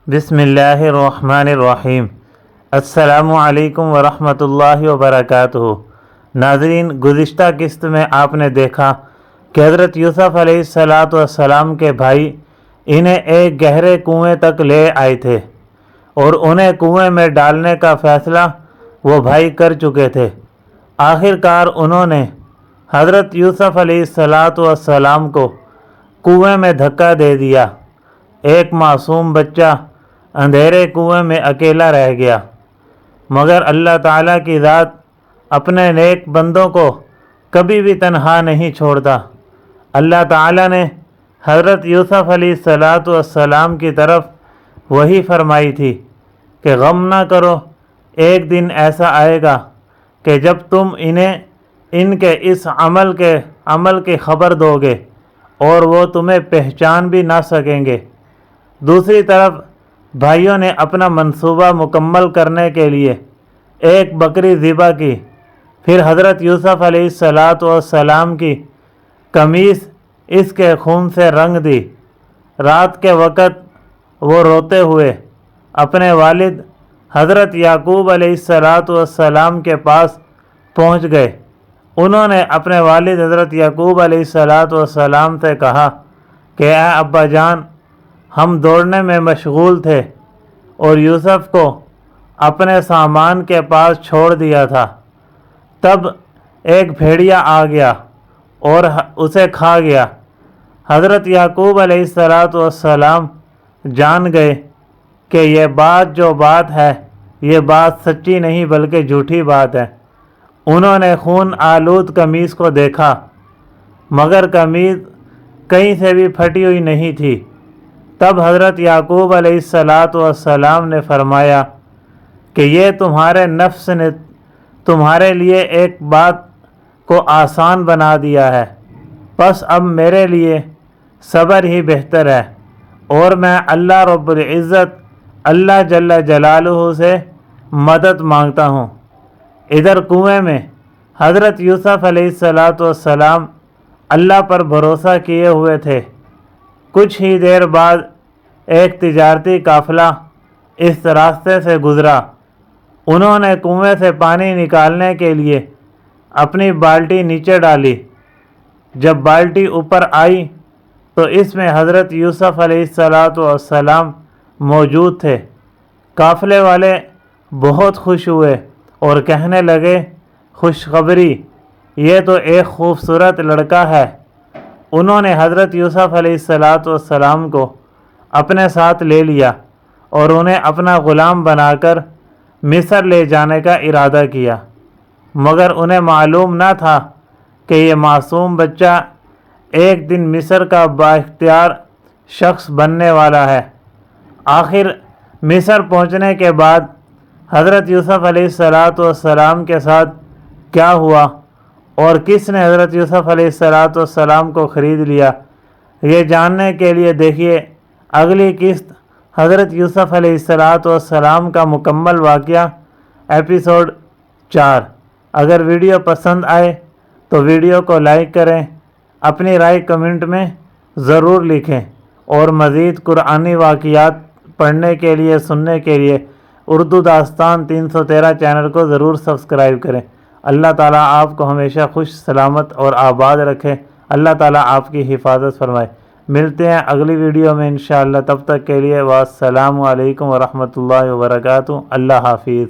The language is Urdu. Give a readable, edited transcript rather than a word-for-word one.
بسم اللہ الرحمن الرحیم۔ السلام علیکم ورحمۃ اللہ وبرکاتہ۔ ناظرین، گزشتہ قسط میں آپ نے دیکھا کہ حضرت یوسف علیہ السلام کے بھائی انہیں ایک گہرے کنویں تک لے آئے تھے اور انہیں کنویں میں ڈالنے کا فیصلہ وہ بھائی کر چکے تھے۔ آخر کار انہوں نے حضرت یوسف علیہ السلام کو کنویں میں دھکا دے دیا۔ ایک معصوم بچہ اندھیرے کنویں میں اکیلا رہ گیا، مگر اللہ تعالیٰ کی ذات اپنے نیک بندوں کو کبھی بھی تنہا نہیں چھوڑتا۔ اللہ تعالیٰ نے حضرت یوسف علیہ السلام کی طرف وحی فرمائی تھی کہ غم نہ کرو، ایک دن ایسا آئے گا کہ جب تم انہیں ان کے اس عمل کی خبر دو گے اور وہ تمہیں پہچان بھی نہ سکیں گے۔ دوسری طرف بھائیوں نے اپنا منصوبہ مکمل کرنے کے لیے ایک بکری ذبح کی، پھر حضرت یوسف علیہ السلام کی قمیص اس کے خون سے رنگ دی۔ رات کے وقت وہ روتے ہوئے اپنے والد حضرت یعقوب علیہ السلام کے پاس پہنچ گئے۔ انہوں نے اپنے والد حضرت یعقوب علیہ السلام سے کہا کہ اے ابا جان، ہم دوڑنے میں مشغول تھے اور یوسف کو اپنے سامان کے پاس چھوڑ دیا تھا، تب ایک بھیڑیا آ گیا اور اسے کھا گیا۔ حضرت یعقوب علیہ السلام جان گئے کہ یہ بات ہے یہ بات سچی نہیں بلکہ جھوٹی بات ہے۔ انہوں نے خون آلود قمیص کو دیکھا، مگر قمیص کہیں سے بھی پھٹی ہوئی نہیں تھی۔ تب حضرت یعقوب علیہ السلام نے فرمایا کہ یہ تمہارے نفس نے تمہارے لیے ایک بات کو آسان بنا دیا ہے، پس اب میرے لیے صبر ہی بہتر ہے، اور میں اللہ رب العزت اللہ جل جلالہ سے مدد مانگتا ہوں۔ ادھر کنویں میں حضرت یوسف علیہ السلام اللہ پر بھروسہ کیے ہوئے تھے۔ کچھ ہی دیر بعد ایک تجارتی قافلہ اس راستے سے گزرا۔ انہوں نے کنویں سے پانی نکالنے کے لیے اپنی بالٹی نیچے ڈالی۔ جب بالٹی اوپر آئی تو اس میں حضرت یوسف علیہ السلام موجود تھے۔ قافلے والے بہت خوش ہوئے اور کہنے لگے، خوشخبری، یہ تو ایک خوبصورت لڑکا ہے۔ انہوں نے حضرت یوسف علیہ السلام کو اپنے ساتھ لے لیا اور انہیں اپنا غلام بنا کر مصر لے جانے کا ارادہ کیا، مگر انہیں معلوم نہ تھا کہ یہ معصوم بچہ ایک دن مصر کا بااختیار شخص بننے والا ہے۔ آخر مصر پہنچنے کے بعد حضرت یوسف علیہ السلام کے ساتھ کیا ہوا اور کس نے حضرت یوسف علیہ السلام کو خرید لیا، یہ جاننے کے لیے دیکھیے اگلی قسط حضرت یوسف علیہ السلام کا مکمل واقعہ ایپیسوڈ 4۔ اگر ویڈیو پسند آئے تو ویڈیو کو لائک کریں، اپنی رائے کمنٹ میں ضرور لکھیں، اور مزید قرآنی واقعات پڑھنے کے لیے سننے کے لیے اردو داستان 313 چینل کو ضرور سبسکرائب کریں۔ اللہ تعالیٰ آپ کو ہمیشہ خوش سلامت اور آباد رکھے۔ اللہ تعالیٰ آپ کی حفاظت فرمائے۔ ملتے ہیں اگلی ویڈیو میں انشاءاللہ، تب تک کے لیے والسلام علیکم ورحمۃ اللہ وبرکاتہ۔ اللہ حافظ۔